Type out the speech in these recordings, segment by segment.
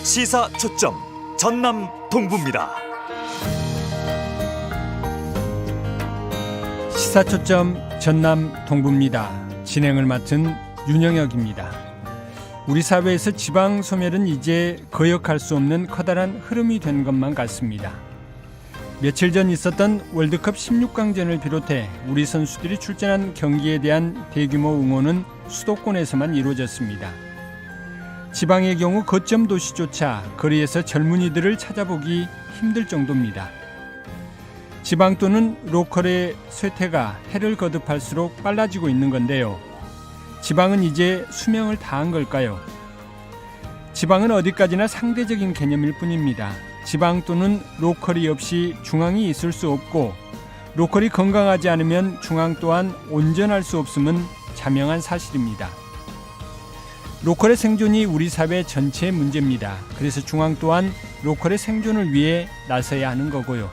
시사 초점 전남 동부입니다. 시사 초점 전남 동부입니다. 진행을 맡은 윤영혁입니다. 우리 사회에서 지방 소멸은 이제 거역할 수 없는 커다란 흐름이 된 것만 같습니다. 며칠 전 있었던 월드컵 16강전을 비롯해 우리 선수들이 출전한 경기에 대한 대규모 응원은 수도권에서만 이루어졌습니다. 지방의 경우 거점 도시조차 거리에서 젊은이들을 찾아보기 힘들 정도입니다. 지방 또는 로컬의 쇠퇴가 해를 거듭할수록 빨라지고 있는 건데요. 지방은 이제 수명을 다한 걸까요? 지방은 어디까지나 상대적인 개념일 뿐입니다. 지방 또는 로컬이 없이 중앙이 있을 수 없고, 로컬이 건강하지 않으면 중앙 또한 온전할 수 없음은 자명한 사실입니다. 로컬의 생존이 우리 사회 전체의 문제입니다. 그래서 중앙 또한 로컬의 생존을 위해 나서야 하는 거고요.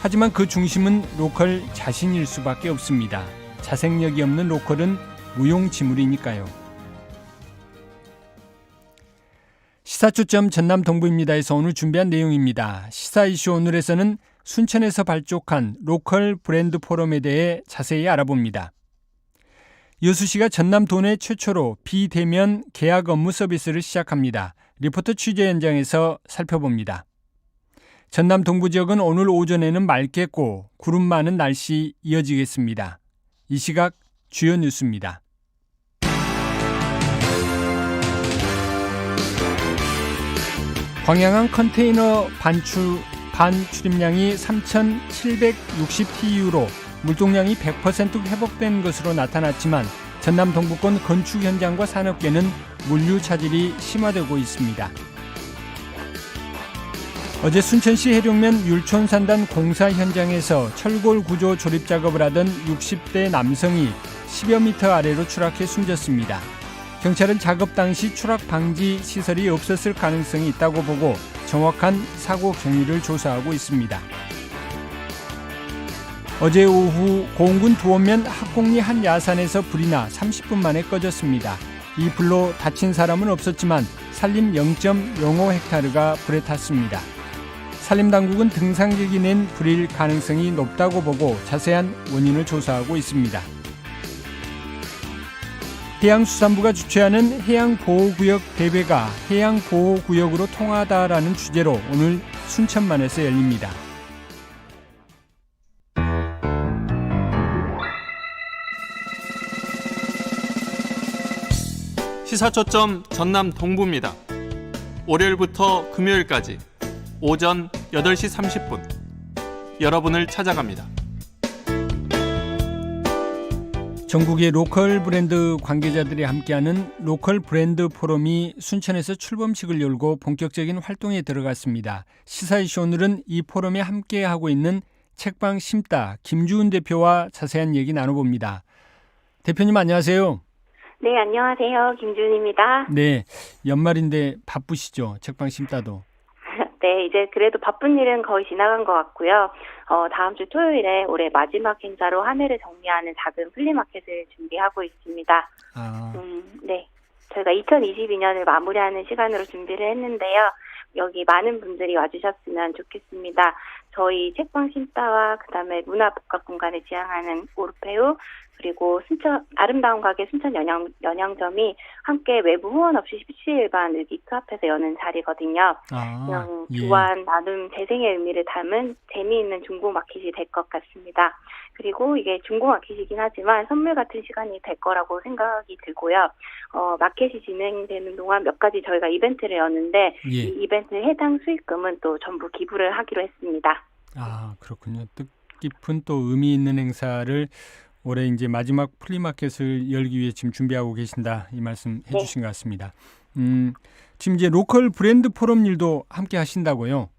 하지만 그 중심은 로컬 자신일 수밖에 없습니다. 자생력이 없는 로컬은 무용지물이니까요. 시사초점 전남 동부입니다에서 오늘 준비한 내용입니다. 시사 이슈 오늘에서는 순천에서 발족한 로컬 브랜드 포럼에 대해 자세히 알아봅니다. 여수시가 전남 도내 최초로 비대면 계약 업무 서비스를 시작합니다. 리포터 취재 현장에서 살펴봅니다. 전남 동부 지역은 오늘 오전에는 맑겠고 구름 많은 날씨 이어지겠습니다. 이 시각 주요 뉴스입니다. 광양항 컨테이너 반출입량이 3,760TU로 물동량이 100% 회복된 것으로 나타났지만 전남 동부권 건축 현장과 산업계는 물류 차질이 심화되고 있습니다. 어제 순천시 해룡면 율촌산단 공사 현장에서 철골 구조 조립 작업을 하던 60대 남성이 10여 미터 아래로 추락해 숨졌습니다. 경찰은 작업 당시 추락 방지 시설이 없었을 가능성이 있다고 보고 정확한 사고 경위를 조사하고 있습니다. 어제 오후 고흥군 두원면 학곡리 한 야산에서 불이 나 30분 만에 꺼졌습니다. 이 불로 다친 사람은 없었지만 산림 0.05헥타르가 불에 탔습니다. 산림당국은 등산객이 낸 불일 가능성이 높다고 보고 자세한 원인을 조사하고 있습니다. 해양수산부가 주최하는 해양보호구역 대회가 해양보호구역으로 통하다라는 주제로 오늘 순천만에서 열립니다. 시사초점 전남 동부입니다. 월요일부터 금요일까지 오전 8시 30분 여러분을 찾아갑니다. 전국의 로컬 브랜드 관계자들이 함께하는 로컬 브랜드 포럼이 순천에서 출범식을 열고 본격적인 활동에 들어갔습니다. 시사 이슈 오늘은 이 포럼에 함께하고 있는 책방 심다 김주은 대표와 자세한 얘기 나눠봅니다. 대표님 안녕하세요. 네, 안녕하세요. 김준입니다. 네, 연말인데 바쁘시죠? 책방 심다도. 네, 이제 그래도 바쁜 일은 거의 지나간 것 같고요. 다음 주 토요일에 올해 마지막 행사로 한 해를 정리하는 작은 플리마켓을 준비하고 있습니다. 네, 저희가 2022년을 마무리하는 시간으로 준비를 했는데요. 여기 많은 분들이 와주셨으면 좋겠습니다. 저희 책방 심다와 그다음에 문화복합공간을 지향하는 오르페우 그리고 순천 아름다운 가게 순천 연영점이 함께 외부 후원 없이 십시일반 의기투합해서 여는 자리거든요. 그냥 교환, 나눔, 재생의 의미를 담은 재미있는 중고 마켓이 될 것 같습니다. 그리고 이게 중고 마켓이긴 하지만 선물 같은 시간이 될 거라고 생각이 들고요. 마켓이 진행되는 동안 몇 가지 저희가 이벤트를 여는데 이 이벤트 해당 수익금은 또 전부 기부를 하기로 했습니다. 아, 그렇군요. 뜻깊은 또 의미 있는 행사를 올해 이제 마지막 플리마켓을 열기 위해 지금 준비하고 계신다 이 말씀 해주신 것 같습니다. 지금 이제 로컬 브랜드 포럼 일도 함께 하신다고요?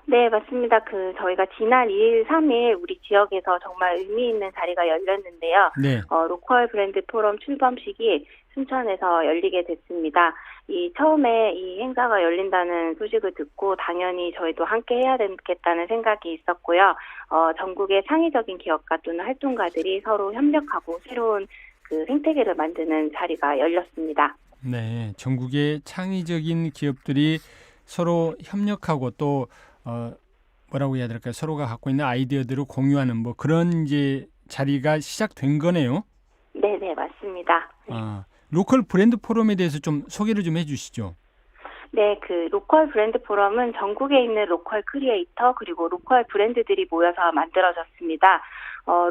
네, 맞습니다. 저희가 지난 2일, 3일 우리 지역에서 정말 의미 있는 자리가 열렸는데요. 네. 로컬 브랜드 포럼 출범식이 순천에서 열리게 됐습니다. 처음에 이 행사가 열린다는 소식을 듣고 당연히 저희도 함께 해야 되겠다는 생각이 있었고요. 전국의 창의적인 기업가 또는 활동가들이 서로 협력하고 새로운 그 생태계를 만드는 자리가 열렸습니다. 네, 전국의 창의적인 기업들이 서로 협력하고 또 뭐라고 해야 될까요? 서로가 갖고 있는 아이디어들을 공유하는 뭐 그런 이제 자리가 시작된 거네요. 네, 맞습니다. 로컬 브랜드 포럼에 대해서 좀 소개를 좀 해주시죠. 네, 그 로컬 브랜드 포럼은 전국에 있는 로컬 크리에이터 그리고 로컬 브랜드들이 모여서 만들어졌습니다.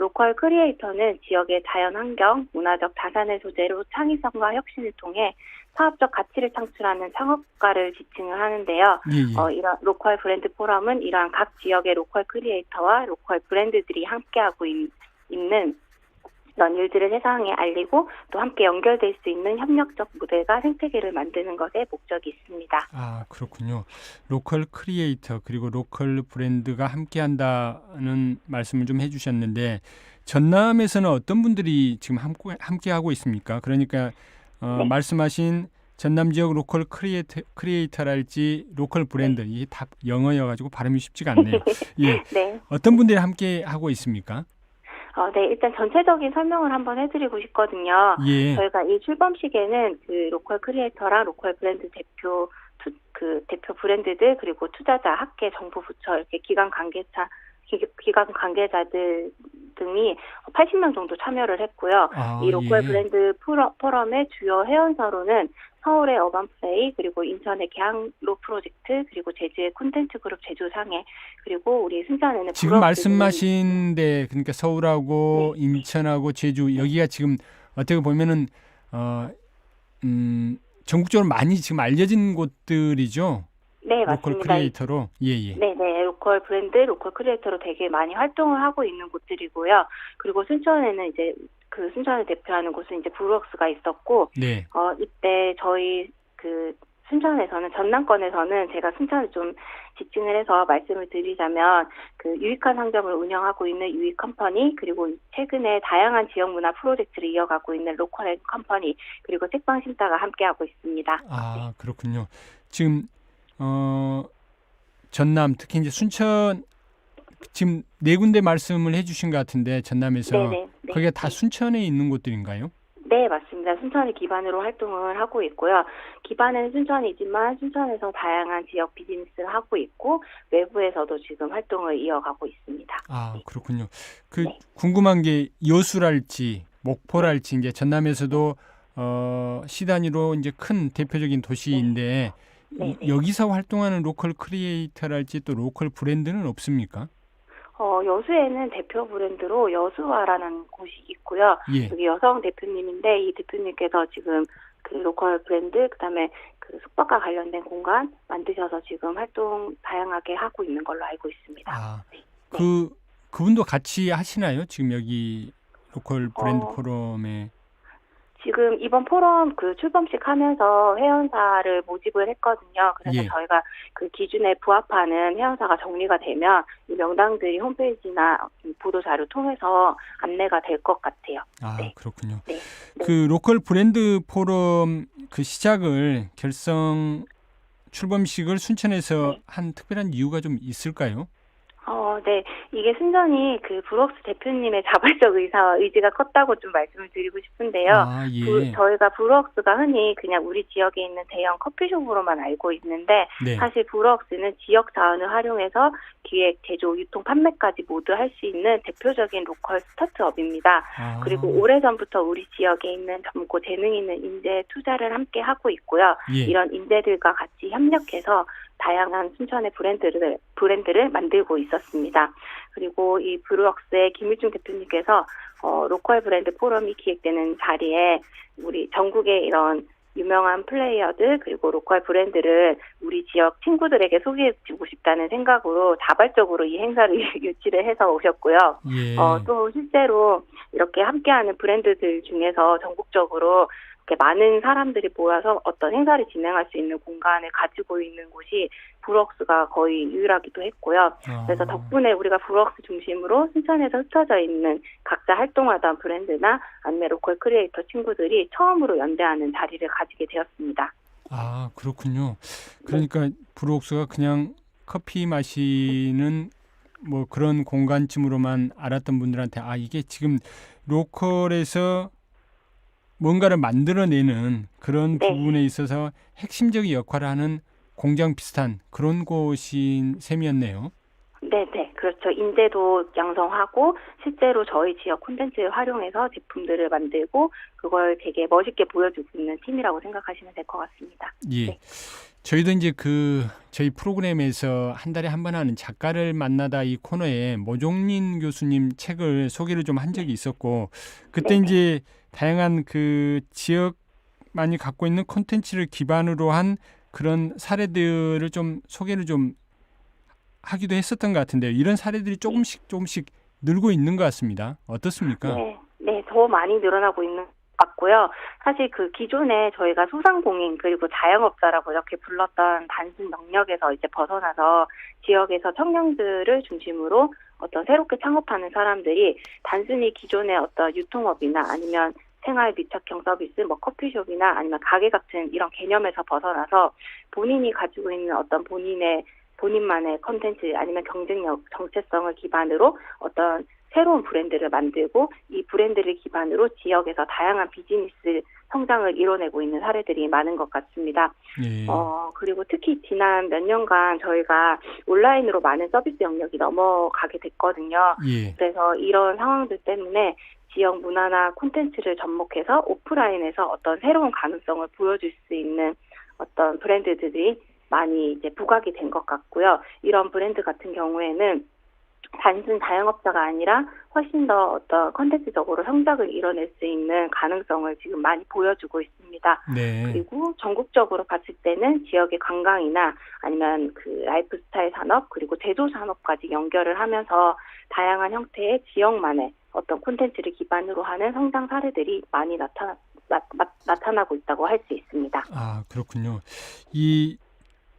로컬 크리에이터는 지역의 자연 환경, 문화적 자산을 소재로 창의성과 혁신을 통해 사업적 가치를 창출하는 창업가를 지칭을 하는데요. 예. 이런 로컬 브랜드 포럼은 이러한 각 지역의 로컬 크리에이터와 로컬 브랜드들이 함께하고 있는 이런 일들을 세상에 알리고 또 함께 연결될 수 있는 협력적 모델과 생태계를 만드는 것에 목적이 있습니다. 아, 그렇군요. 로컬 크리에이터 그리고 로컬 브랜드가 함께한다는 말씀을 좀 해주셨는데 전남에서는 어떤 분들이 지금 함께하고 있습니까? 그러니까 네. 말씀하신 전남 지역 로컬 크리에이터랄지 로컬 브랜드 이게 다 영어여가지고 발음이 쉽지가 않네요. 예. 네. 어떤 분들이 함께하고 있습니까? 네, 일단 전체적인 설명을 한번 해드리고 싶거든요. 예. 저희가 이 출범식에는 그 로컬 크리에이터랑 로컬 브랜드 대표 브랜드들 그리고 투자자, 학계, 정부 부처 이렇게 기관 관계자들 등이 80명 정도 참여를 했고요. 이 로컬 브랜드 포럼의 주요 회원사로는 서울의 어반플레이 그리고 인천의 계양로 프로젝트 그리고 제주의 콘텐츠그룹 제주상해 그리고 우리 순천에는 지금 말씀하신 데 그러니까 서울하고 네. 인천하고 제주 여기가 지금 어떻게 보면은 전국적으로 많이 지금 알려진 곳들이죠. 네, 로컬 맞습니다. 크리에이터로 예. 네, 로컬 브랜드, 로컬 크리에이터로 되게 많이 활동을 하고 있는 곳들이고요. 그리고 순천에는 이제 그 순천을 대표하는 곳은 이제 브루웍스가 있었고, 네. 이때 저희 그 순천에서는 전남권에서는 제가 순천을 좀 지칭을 해서 말씀을 드리자면 그 유익한 상점을 운영하고 있는 유익 컴퍼니 그리고 최근에 다양한 지역 문화 프로젝트를 이어가고 있는 로컬 앤 컴퍼니 그리고 책방 신다가 함께하고 있습니다. 아, 그렇군요. 지금 전남 특히 이제 순천 지금 4군데 말씀을 해주신 것 같은데 전남에서 네네. 거기가 다 순천에 있는 곳들인가요? 네, 맞습니다. 순천을 기반으로 활동을 하고 있고요. 기반은 순천이지만 순천에서 다양한 지역 비즈니스를 하고 있고 외부에서도 지금 활동을 이어가고 있습니다. 아, 네. 그렇군요. 네. 궁금한 게 여수랄지 목포랄지 이제 전남에서도 시 단위로 이제 큰 대표적인 도시인데 네. 여기서 활동하는 로컬 크리에이터랄지 또 로컬 브랜드는 없습니까? 여수에는 대표 브랜드로 여수와라는 곳이 있고요. 예. 여기 여성 대표님인데 이 대표님께서 지금 그 로컬 브랜드 그다음에 그 숙박과 관련된 공간 만드셔서 지금 활동 다양하게 하고 있는 걸로 알고 있습니다. 아, 네. 그분도 같이 하시나요? 지금 여기 로컬 브랜드 포럼에 지금 이번 포럼 그 출범식 하면서 회원사를 모집을 했거든요. 그래서 예. 저희가 그 기준에 부합하는 회원사가 정리가 되면 이 명당들이 홈페이지나 보도자료 통해서 안내가 될 것 같아요. 아, 네. 그렇군요. 네. 그 로컬 브랜드 포럼 그 시작을 출범식을 순천에서 한 특별한 이유가 좀 있을까요? 네. 이게 순전히 그 브루웍스 대표님의 자발적 의지가 컸다고 좀 말씀을 드리고 싶은데요. 아, 예. 저희가 브루웍스가 흔히 그냥 우리 지역에 있는 대형 커피숍으로만 알고 있는데 네. 사실 브루웍스는 지역 자원을 활용해서 기획, 제조, 유통, 판매까지 모두 할 수 있는 대표적인 로컬 스타트업입니다. 아. 그리고 오래전부터 우리 지역에 있는 젊고 재능 있는 인재 투자를 함께 하고 있고요. 예. 이런 인재들과 같이 협력해서 다양한 순천의 브랜드를 만들고 있었습니다. 그리고 이 브루웍스의 김일중 대표님께서 로컬 브랜드 포럼이 기획되는 자리에 우리 전국의 이런 유명한 플레이어들 그리고 로컬 브랜드를 우리 지역 친구들에게 소개해주고 싶다는 생각으로 자발적으로 이 행사를 유치를 해서 오셨고요. 예. 또 실제로 이렇게 함께하는 브랜드들 중에서 전국적으로 이렇게 많은 사람들이 모여서 어떤 행사를 진행할 수 있는 공간을 가지고 있는 곳이 브루웍스가 거의 유일하기도 했고요. 그래서 덕분에 우리가 브루웍스 중심으로 순천에서 흩어져 있는 각자 활동하던 브랜드나 아니면 로컬 크리에이터 친구들이 처음으로 연대하는 자리를 가지게 되었습니다. 아, 그렇군요. 그러니까 브루웍스가 그냥 커피 마시는 뭐 그런 공간쯤으로만 알았던 분들한테 이게 지금 로컬에서 뭔가를 만들어내는 그런 네. 부분에 있어서 핵심적인 역할을 하는 공장 비슷한 그런 곳인 셈이었네요. 네네, 그렇죠. 인재도 양성하고 실제로 저희 지역 콘텐츠를 활용해서 제품들을 만들고 그걸 되게 멋있게 보여주고 있는 팀이라고 생각하시면 될 것 같습니다. 예. 네. 저희도 이제 저희 프로그램에서 한 달에 한 번 하는 작가를 만나다 이 코너에 모종린 교수님 책을 소개를 좀 한 적이 있었고 그때 네네. 이제 다양한 그 지역만이 갖고 있는 콘텐츠를 기반으로 한 그런 사례들을 좀 소개를 좀 하기도 했었던 것 같은데요. 이런 사례들이 조금씩 늘고 있는 것 같습니다. 어떻습니까? 네, 더 많이 늘어나고 있는 것 같고요. 사실 그 기존에 저희가 소상공인 그리고 자영업자라고 이렇게 불렀던 단순 영역에서 이제 벗어나서 지역에서 청년들을 중심으로 어떤 새롭게 창업하는 사람들이 단순히 기존의 어떤 유통업이나 아니면 생활 밀착형 서비스, 뭐 커피숍이나 아니면 가게 같은 이런 개념에서 벗어나서 본인이 가지고 있는 어떤 본인만의 컨텐츠 아니면 경쟁력, 정체성을 기반으로 어떤 새로운 브랜드를 만들고 이 브랜드를 기반으로 지역에서 다양한 비즈니스 성장을 이뤄내고 있는 사례들이 많은 것 같습니다. 예. 그리고 특히 지난 몇 년간 저희가 온라인으로 많은 서비스 영역이 넘어가게 됐거든요. 예. 그래서 이런 상황들 때문에 지역 문화나 콘텐츠를 접목해서 오프라인에서 어떤 새로운 가능성을 보여줄 수 있는 어떤 브랜드들이 많이 이제 부각이 된 것 같고요. 이런 브랜드 같은 경우에는 단순 자영업자가 아니라 훨씬 더 어떤 콘텐츠적으로 성장을 이뤄낼 수 있는 가능성을 지금 많이 보여주고 있습니다. 네. 그리고 전국적으로 봤을 때는 지역의 관광이나 아니면 그 라이프스타일 산업 그리고 제조 산업까지 연결을 하면서 다양한 형태의 지역만의 어떤 콘텐츠를 기반으로 하는 성장 사례들이 많이 나타나고 있다고 할 수 있습니다. 아, 그렇군요.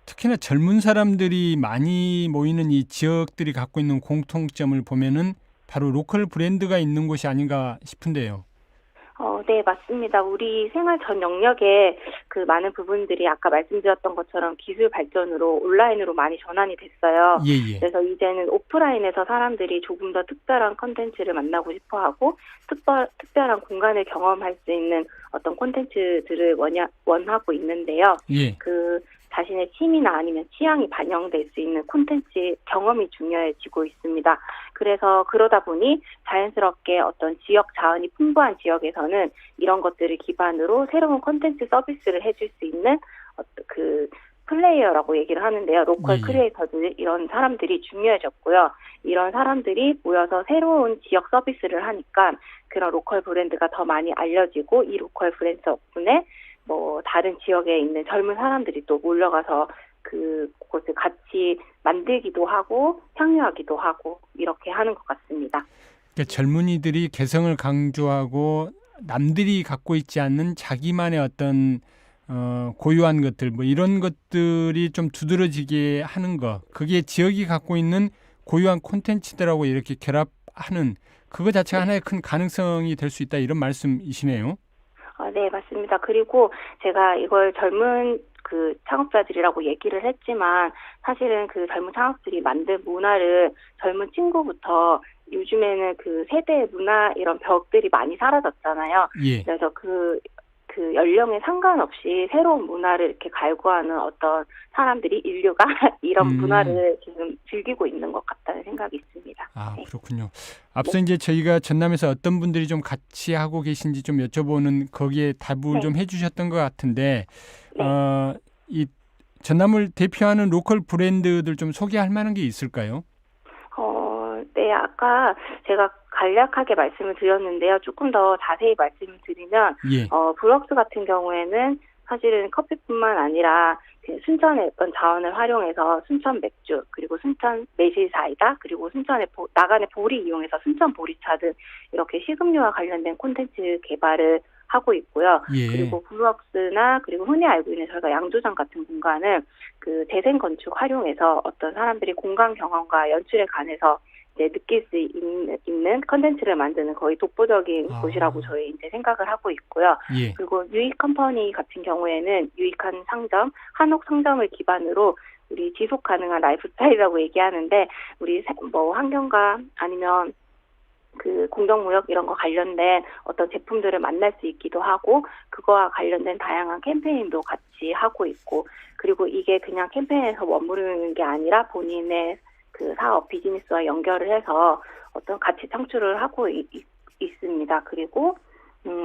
특히나 젊은 사람들이 많이 모이는 이 지역들이 갖고 있는 공통점을 보면은 바로 로컬 브랜드가 있는 곳이 아닌가 싶은데요. 네, 맞습니다. 우리 생활 전 영역에 그 많은 부분들이 아까 말씀드렸던 것처럼 기술 발전으로 온라인으로 많이 전환이 됐어요. 예. 그래서 이제는 오프라인에서 사람들이 조금 더 특별한 콘텐츠를 만나고 싶어하고 특별한 공간을 경험할 수 있는 어떤 콘텐츠들을 원하고 있는데요. 예. 그 자신의 취미나 아니면 취향이 반영될 수 있는 콘텐츠 경험이 중요해지고 있습니다. 그래서 그러다 보니 자연스럽게 어떤 지역 자원이 풍부한 지역에서는 이런 것들을 기반으로 새로운 콘텐츠 서비스를 해줄 수 있는 그 플레이어라고 얘기를 하는데요. 로컬 크리에이터들 이런 사람들이 중요해졌고요. 이런 사람들이 모여서 새로운 지역 서비스를 하니까 그런 로컬 브랜드가 더 많이 알려지고 이 로컬 브랜드 덕분에 뭐 다른 지역에 있는 젊은 사람들이 또 몰려가서 그곳을 같이 만들기도 하고 향유하기도 하고 이렇게 하는 것 같습니다. 그러니까 젊은이들이 개성을 강조하고 남들이 갖고 있지 않는 자기만의 어떤 고유한 것들 뭐 이런 것들이 좀 두드러지게 하는 거 그게 지역이 갖고 있는 고유한 콘텐츠들하고 이렇게 결합하는 그거 자체가 하나의 큰 가능성이 될 수 있다 이런 말씀이시네요. 네, 맞습니다. 그리고 제가 이걸 젊은 그 창업자들이라고 얘기를 했지만 사실은 그 젊은 창업들이 만든 문화를 젊은 친구부터 요즘에는 그 세대 문화 이런 벽들이 많이 사라졌잖아요. 예. 그래서 그 연령에 상관없이 새로운 문화를 이렇게 갈구하는 어떤 사람들이 인류가 이런 문화를 지금 즐기고 있는 것 같다는 생각이 있습니다. 아, 네. 그렇군요. 앞서 이제 저희가 전남에서 어떤 분들이 좀 같이 하고 계신지 좀 여쭤보는 거기에 답을 좀 해주셨던 것 같은데 이 전남을 대표하는 로컬 브랜드들 좀 소개할 만한 게 있을까요? 네, 아까 제가 간략하게 말씀을 드렸는데요. 조금 더 자세히 말씀을 드리면, 브럭스 같은 경우에는 사실은 커피뿐만 아니라 순천의 어떤 자원을 활용해서 순천 맥주, 그리고 순천 매실 사이다, 그리고 순천의 나간의 보리 이용해서 순천 보리차 등 이렇게 식음료와 관련된 콘텐츠 개발을 하고 있고요. 그리고 브럭스나 그리고 흔히 알고 있는 저희가 양조장 같은 공간은 그 재생 건축 활용해서 어떤 사람들이 공간 경험과 연출에 관해서 이제 느낄 수 있는 컨텐츠를 만드는 거의 독보적인 곳이라고 저희 이제 생각을 하고 있고요. 그리고 유익 컴퍼니 같은 경우에는 유익한 상점, 한옥 상점을 기반으로 우리 지속 가능한 라이프 스타일이라고 얘기하는데 우리 뭐 환경과 아니면 그 공동무역 이런 거 관련된 어떤 제품들을 만날 수 있기도 하고 그거와 관련된 다양한 캠페인도 같이 하고 있고 그리고 이게 그냥 캠페인에서 머무르는 게 아니라 본인의 그 사업 비즈니스와 연결을 해서 어떤 가치 창출을 하고 있습니다. 그리고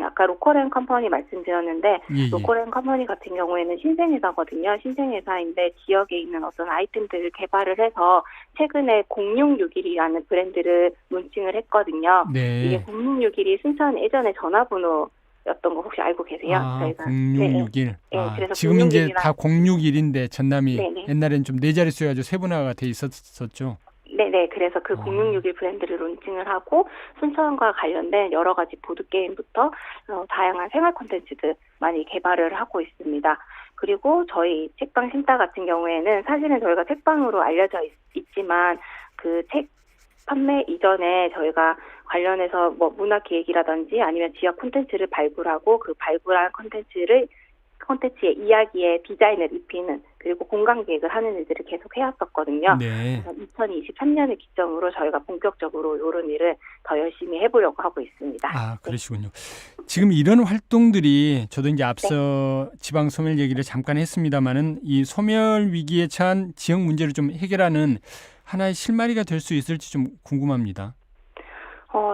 아까 로컬앤 컴퍼니 말씀드렸는데 예. 로컬앤 컴퍼니 같은 경우에는 신생회사거든요. 신생회사인데 지역에 있는 어떤 아이템들을 개발을 해서 최근에 0661이라는 브랜드를 론칭을 했거든요. 네. 이게 0661이 순천 예전에 전화번호였던 거 혹시 알고 계세요? 아, 저희가 0661. 네, 아, 그래서 지금 이제 061이랑 다 061인데 전남이 네네. 옛날엔 좀 네 자릿수여가지고 세분화가 돼 있었었죠. 네네. 그래서 그 0661 브랜드를 론칭을 하고 순천과 관련된 여러 가지 보드게임부터 다양한 생활 콘텐츠들 많이 개발을 하고 있습니다. 그리고 저희 책방 신따 같은 경우에는 사실은 저희가 책방으로 알려져 있지만 그 책 판매 이전에 저희가 관련해서 뭐 문화 기획이라든지 아니면 지역 콘텐츠를 발굴하고 그 발굴한 콘텐츠의 이야기에 디자인을 입히는 그리고 공간 기획을 하는 일들을 계속 해왔었거든요. 네. 그래서 2023년을 기점으로 저희가 본격적으로 이런 일을 더 열심히 해보려고 하고 있습니다. 아, 그러시군요. 지금 이런 활동들이 저도 이제 앞서 지방 소멸 얘기를 잠깐 했습니다만은 이 소멸 위기에 처한 지역 문제를 좀 해결하는 하나의 실마리가 될 수 있을지 좀 궁금합니다.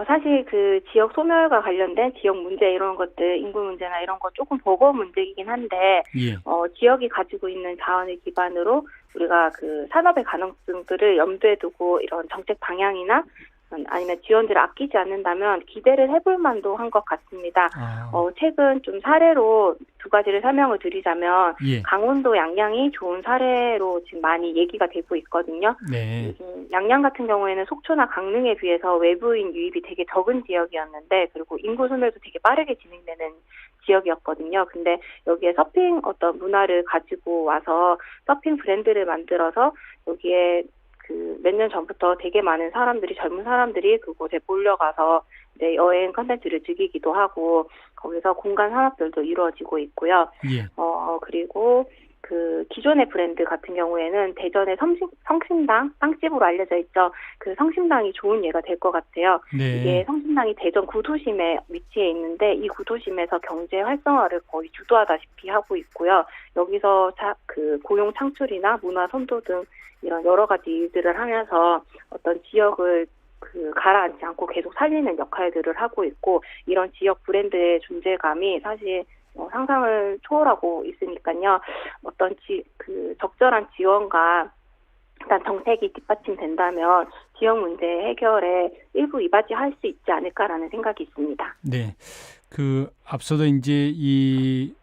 사실 그 지역 소멸과 관련된 지역 문제 이런 것들, 인구 문제나 이런 거 조금 버거운 문제이긴 한데, 예. 지역이 가지고 있는 자원을 기반으로 우리가 그 산업의 가능성들을 염두에 두고 이런 정책 방향이나 아니면 지원들을 아끼지 않는다면 기대를 해볼 만도 한 것 같습니다. 최근 좀 사례로 두 가지를 설명을 드리자면 예. 강원도 양양이 좋은 사례로 지금 많이 얘기가 되고 있거든요. 네. 양양 같은 경우에는 속초나 강릉에 비해서 외부인 유입이 되게 적은 지역이었는데 그리고 인구 소멸도 되게 빠르게 진행되는 지역이었거든요. 근데 여기에 서핑 어떤 문화를 가지고 와서 서핑 브랜드를 만들어서 여기에 그 몇 년 전부터 되게 많은 사람들이 젊은 사람들이 그곳에 몰려가서 이제 여행 컨텐츠를 즐기기도 하고 거기서 공간 산업들도 이루어지고 있고요. 예. 그리고 그 기존의 브랜드 같은 경우에는 대전의 성심당 빵집으로 알려져 있죠. 그 성심당이 좋은 예가 될 것 같아요. 네. 이게 성심당이 대전 구도심에 위치해 있는데 이 구도심에서 경제 활성화를 거의 주도하다시피 하고 있고요. 여기서 그 고용 창출이나 문화 선도 등 이런 여러 가지 일들을 하면서 어떤 지역을 그 가라앉지 않고 계속 살리는 역할들을 하고 있고 이런 지역 브랜드의 존재감이 사실 상상을 초월하고 있으니까요. 어떤 그 적절한 지원과 일단 정책이 뒷받침된다면 지역 문제 해결에 일부 이바지할 수 있지 않을까라는 생각이 있습니다. 네. 그 앞서도 이제 이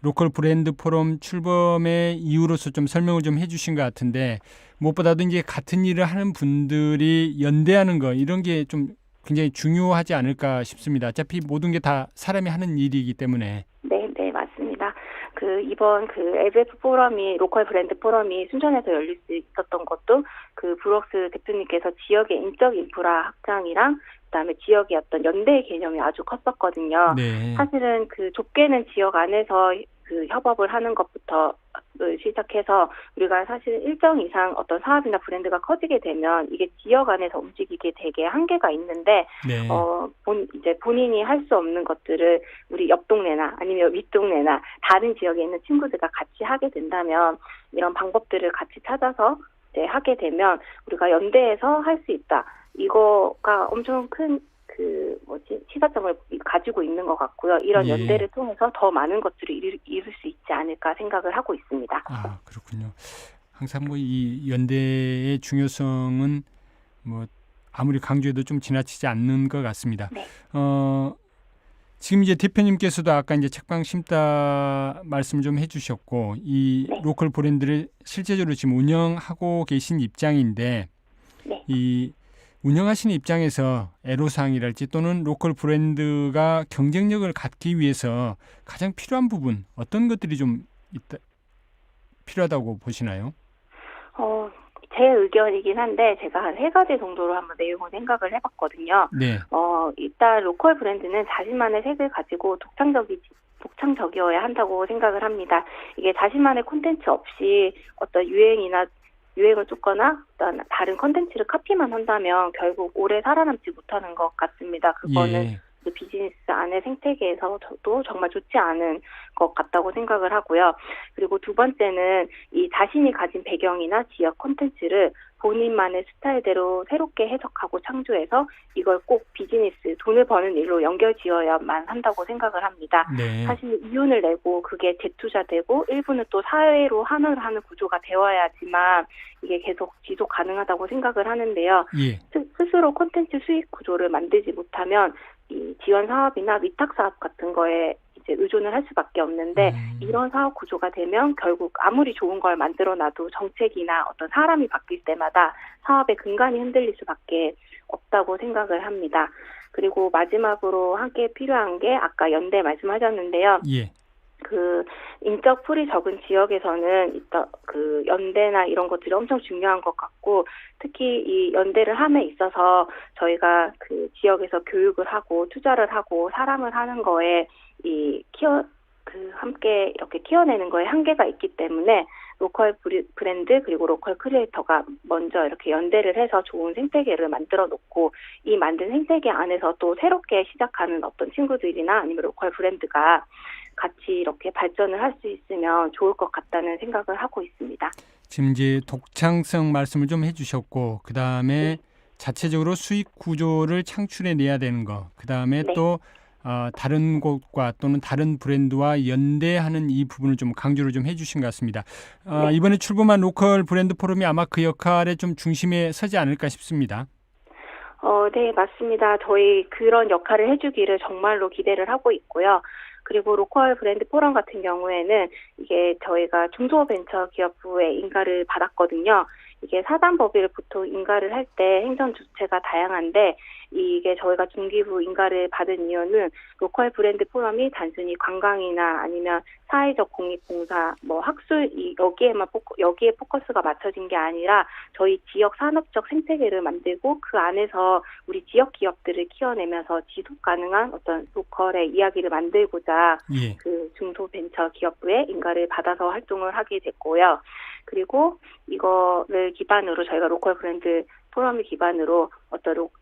로컬 브랜드 포럼 출범의 이유로서 좀 설명을 좀 해주신 것 같은데 무엇보다도 이제 같은 일을 하는 분들이 연대하는 거 이런 게 좀 굉장히 중요하지 않을까 싶습니다. 어차피 모든 게 다 사람이 하는 일이기 때문에. 네, 맞습니다. 그 이번 그 LBF 포럼이 로컬 브랜드 포럼이 순천에서 열릴 수 있었던 것도 그 브룩스 대표님께서 지역의 인적 인프라 확장이랑 그다음에 지역의 어떤 연대의 개념이 아주 컸었거든요. 네. 사실은 그 좁게는 지역 안에서 그 협업을 하는 것부터 시작해서 우리가 사실 일정 이상 어떤 사업이나 브랜드가 커지게 되면 이게 지역 안에서 움직이게 되게 한계가 있는데 네. 이제 본인이 할 수 없는 것들을 우리 옆 동네나 아니면 윗동네나 다른 지역에 있는 친구들과 같이 하게 된다면 이런 방법들을 같이 찾아서 이제 하게 되면 우리가 연대해서 할 수 있다. 이거가 엄청 큰 시사점을 가지고 있는 것 같고요. 이런 예. 연대를 통해서 더 많은 것들을 이룰 수 있지 않을까 생각을 하고 있습니다. 아, 그렇군요. 항상 뭐 이 연대의 중요성은 뭐 아무리 강조해도 좀 지나치지 않는 것 같습니다. 네. 지금 이제 대표님께서도 아까 이제 책방 심다 말씀 좀 해주셨고 이 네. 로컬 브랜드를 실제적으로 지금 운영하고 계신 입장인데 네. 이 운영하시는 입장에서 애로사항이랄지 또는 로컬 브랜드가 경쟁력을 갖기 위해서 가장 필요한 부분 어떤 것들이 좀 필요하다고 보시나요? 제 의견이긴 한데 제가 한 3가지 정도로 한번 내용을 생각을 해봤거든요. 네. 일단 로컬 브랜드는 자신만의 색을 가지고 독창적이어야 한다고 생각을 합니다. 이게 자신만의 콘텐츠 없이 어떤 유행이나 유행을 쫓거나 어떤 다른 컨텐츠를 카피만 한다면 결국 오래 살아남지 못하는 것 같습니다. 그거는 예. 그 비즈니스 안의 생태계에서도 정말 좋지 않은 것 같다고 생각을 하고요. 그리고 두 번째는 이 자신이 가진 배경이나 지역 콘텐츠를 본인만의 스타일대로 새롭게 해석하고 창조해서 이걸 꼭 비즈니스, 돈을 버는 일로 연결지어야만 한다고 생각을 합니다. 네. 사실 이윤을 내고 그게 재투자되고 일부는 또 사회로 환원을 하는 구조가 되어야지만 이게 계속 지속 가능하다고 생각을 하는데요. 예. 스스로 콘텐츠 수익 구조를 만들지 못하면 이 지원 사업이나 위탁 사업 같은 거에 이제 의존을 할 수밖에 없는데 이런 사업 구조가 되면 결국 아무리 좋은 걸 만들어놔도 정책이나 어떤 사람이 바뀔 때마다 사업의 근간이 흔들릴 수밖에 없다고 생각을 합니다. 그리고 마지막으로 함께 필요한 게 아까 연대 말씀하셨는데요. 예. 그 인적 풀이 적은 지역에서는 그 연대나 이런 것들이 엄청 중요한 것 같고 특히 이 연대를 함에 있어서 저희가 그 지역에서 교육을 하고 투자를 하고 사람을 하는 거에 함께 이렇게 키워내는 거에 한계가 있기 때문에 로컬 브랜드 그리고 로컬 크리에이터가 먼저 이렇게 연대를 해서 좋은 생태계를 만들어 놓고 이 만든 생태계 안에서 또 새롭게 시작하는 어떤 친구들이나 아니면 로컬 브랜드가 같이 이렇게 발전을 할 수 있으면 좋을 것 같다는 생각을 하고 있습니다. 지금 이제 독창성 말씀을 좀 해주셨고 그 다음에 자체적으로 수익 구조를 창출해내야 되는 거, 그 다음에 네. 또 다른 곳과 또는 다른 브랜드와 연대하는 이 부분을 좀 강조를 좀 해주신 것 같습니다. 네. 이번에 출범한 로컬 브랜드 포럼이 아마 그 역할에 좀 중심에 서지 않을까 싶습니다. 네, 맞습니다. 저희 그런 역할을 해주기를 정말로 기대를 하고 있고요. 그리고 로컬 브랜드 포럼 같은 경우에는 이게 저희가 중소벤처기업부의 인가를 받았거든요. 이게 사단법인을 보통 인가를 할 때 행정 주체가 다양한데 이게 저희가 중기부 인가를 받은 이유는 로컬 브랜드 포럼이 단순히 관광이나 아니면 사회적 공익봉사, 학술 여기에 포커스가 맞춰진 게 아니라 저희 지역 산업적 생태계를 만들고 그 안에서 우리 지역 기업들을 키워내면서 지속 가능한 어떤 로컬의 이야기를 만들고자 예. 그 중소벤처기업부의 인가를 받아서 활동을 하게 됐고요. 그리고 이거를 기반으로 저희가 로컬 브랜드 포럼을 기반으로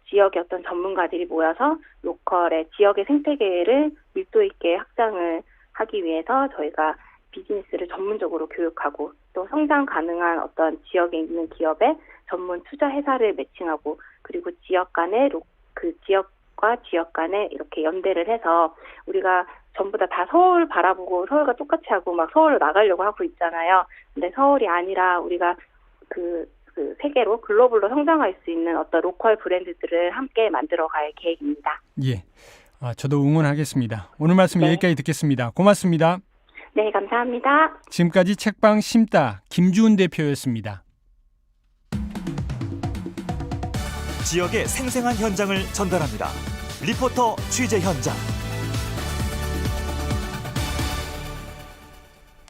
지역의 어떤 전문가들이 모여서 로컬의 지역의 생태계를 밀도 있게 확장을 하기 위해서 저희가 비즈니스를 전문적으로 교육하고 또 성장 가능한 어떤 지역에 있는 기업의 전문 투자 회사를 매칭하고 그리고 지역 간의 그 지역과 지역 간에 이렇게 연대를 해서 우리가 전부 다 서울 바라보고 서울과 똑같이 하고 막 서울로 나가려고 하고 있잖아요. 근데 서울이 아니라 우리가 그 세계로 글로벌로 성장할 수 있는 어떤 로컬 브랜드들을 함께 만들어갈 계획입니다. 예. 저도 응원하겠습니다. 오늘 말씀 네. 여기까지 듣겠습니다. 고맙습니다. 네, 감사합니다. 지금까지 책방 심다 김주은 대표였습니다. 지역의 생생한 현장을 전달합니다. 리포터 취재 현장.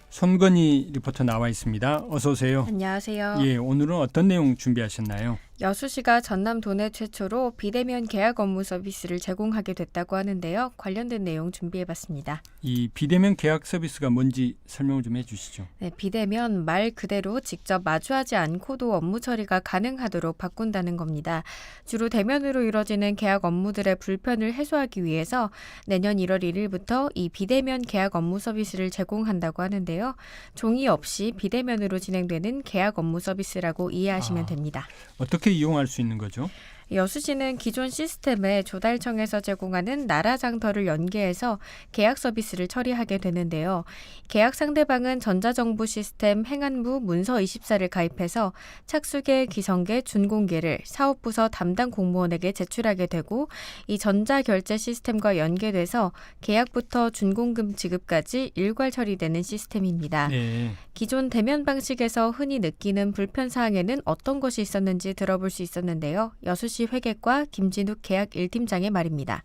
손건희 리포터 나와 있습니다. 어서 오세요. 안녕하세요. 예, 오늘은 어떤 내용 준비하셨나요? 여수시가 전남 도내 최초로 비대면 계약 업무 서비스를 제공하게 됐다고 하는데요. 관련된 내용 준비해봤습니다. 이 비대면 계약 서비스가 뭔지 설명을 좀 해주시죠. 네, 비대면 말 그대로 직접 마주하지 않고도 업무 처리가 가능하도록 바꾼다는 겁니다. 주로 대면으로 이뤄지는 계약 업무들의 불편을 해소하기 위해서 내년 1월 1일부터 이 비대면 계약 업무 서비스를 제공한다고 하는데요. 종이 없이 비대면으로 진행되는 계약 업무 서비스라고 이해하시면 됩니다. 어떻게 이용할 수 있는 거죠? 여수시는 기존 시스템에 조달청에서 제공하는 나라장터를 연계해서 계약 서비스를 처리하게 되는데요. 계약 상대방은 전자정부 시스템 행안부 문서24를 가입해서 착수계, 기성계, 준공계를 사업부서 담당 공무원에게 제출하게 되고 이 전자결제 시스템과 연계돼서 계약부터 준공금 지급까지 일괄 처리되는 시스템입니다. 네. 기존 대면 방식에서 흔히 느끼는 불편사항에는 어떤 것이 있었는지 들어볼 수 있었는데요. 여수시 회계과 김진욱 계약 1팀장의 말입니다.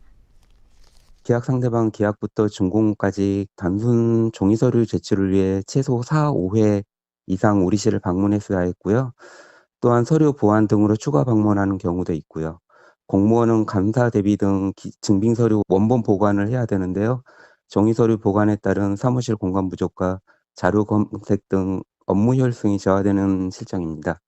계약 상대방 계약부터 준공까지 단순 종이서류 제출을 위해 최소 4, 5회 이상 우리시를 방문했어야 했고요. 또한 서류 보완 등으로 추가 방문하는 경우도 있고요. 공무원은 감사 대비 등 증빙서류 원본 보관을 해야 되는데요. 종이서류 보관에 따른 사무실 공간 부족과 자료 검색 등 업무 효율성이 저하되는 실정입니다.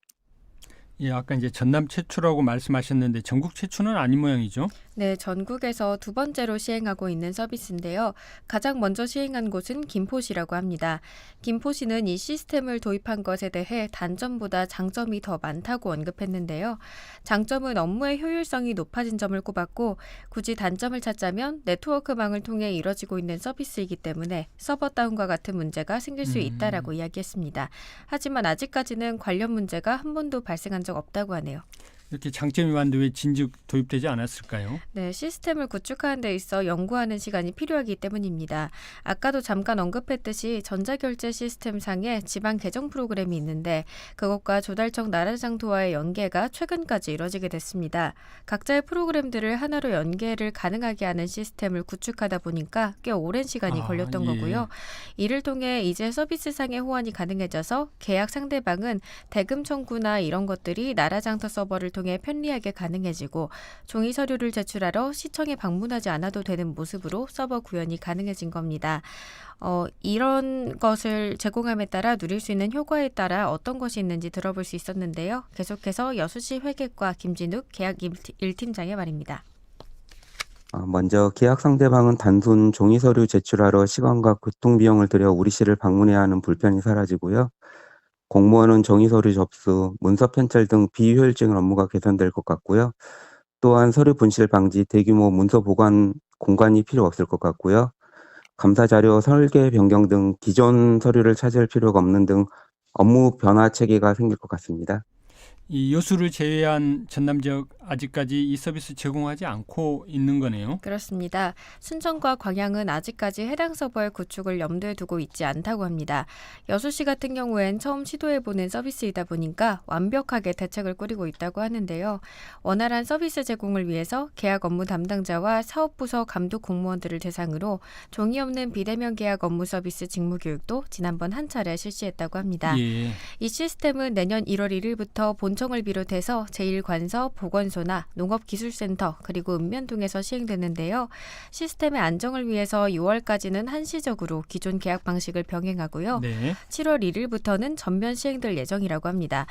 예, 아까 이제 전남 최초라고 말씀하셨는데 전국 최초는 아닌 모양이죠. 네, 전국에서 두 번째로 시행하고 있는 서비스인데요. 가장 먼저 시행한 곳은 김포시라고 합니다. 김포시는 이 시스템을 도입한 것에 대해 단점보다 장점이 더 많다고 언급했는데요. 장점은 업무의 효율성이 높아진 점을 꼽았고 굳이 단점을 찾자면 네트워크망을 통해 이뤄지고 있는 서비스이기 때문에 서버 다운과 같은 문제가 생길 수 있다라고 이야기했습니다. 하지만 아직까지는 관련 문제가 한 번도 발생한 적 없다고 하네요. 이렇게 장점이 많은데 왜 진즉 도입되지 않았을까요? 네, 시스템을 구축하는 데 있어 연구하는 시간이 필요하기 때문입니다. 아까도 잠깐 언급했듯이 전자결제 시스템상에 지방 개정 프로그램이 있는데 그것과 조달청 나라장터와의 연계가 최근까지 이뤄지게 됐습니다. 각자의 프로그램들을 하나로 연계를 가능하게 하는 시스템을 구축하다 보니까 꽤 오랜 시간이 걸렸던 거고요. 이를 통해 이제 서비스상의 호환이 가능해져서 계약 상대방은 대금 청구나 이런 것들이 나라장터 서버를 통해 편리하게 가능해지고 종이 서류를 제출하러 시청에 방문하지 않아도 되는 모습으로 서버 구현이 가능해진 겁니다. 이런 것을 제공함에 따라 누릴 수 있는 효과에 따라 어떤 것이 있는지 들어볼 수 있었는데요. 계속해서 여수시 회계과 김진욱 계약 1팀장의 말입니다. 먼저 계약 상대방은 단순 종이 서류 제출하러 시간과 교통비용을 들여 우리시를 방문해야 하는 불편이 사라지고요. 공무원은 종이 서류 접수, 문서 편찬 등 비효율적인 업무가 개선될 것 같고요. 또한 서류 분실 방지, 대규모 문서 보관 공간이 필요 없을 것 같고요. 감사 자료 설계 변경 등 기존 서류를 찾을 필요가 없는 등 업무 변화 체계가 생길 것 같습니다. 이 여수를 제외한 전남 지역 아직까지 이 서비스 제공하지 않고 있는 거네요. 그렇습니다. 순천과 광양은 아직까지 해당 서버의 구축을 염두에 두고 있지 않다고 합니다. 여수시 같은 경우엔 처음 시도해보는 서비스이다 보니까 완벽하게 대책을 꾸리고 있다고 하는데요. 원활한 서비스 제공을 위해서 계약 업무 담당자와 사업부서 감독 공무원들을 대상으로 종이 없는 비대면 계약 업무 서비스 직무 교육도 지난번 한 차례 실시했다고 합니다. 예. 이 시스템은 내년 1월 1일부터 본청을 비롯해서 제1관서, 보건소나 농업기술센터 그리고 읍면동에서 시행되는데요. 시스템의 안정을 위해서 6월까지는 한시적으로 기존 계약 방식을 병행하고요. 네. 7월 1일부터는 전면 시행될 예정이라고 합니다.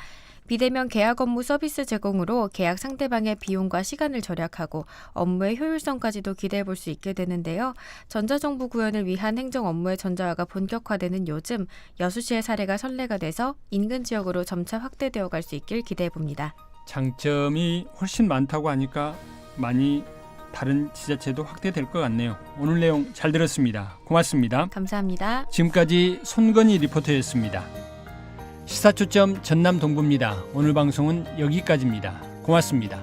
비대면 계약 업무 서비스 제공으로 계약 상대방의 비용과 시간을 절약하고 업무의 효율성까지도 기대해 볼 수 있게 되는데요. 전자정부 구현을 위한 행정 업무의 전자화가 본격화되는 요즘 여수시의 사례가 선례가 돼서 인근 지역으로 점차 확대되어 갈 수 있길 기대해 봅니다. 장점이 훨씬 많다고 하니까 많이 다른 지자체도 확대될 것 같네요. 오늘 내용 잘 들었습니다. 고맙습니다. 감사합니다. 지금까지 손건희 리포터였습니다. 시사초점 전남 동부입니다. 오늘 방송은 여기까지입니다. 고맙습니다.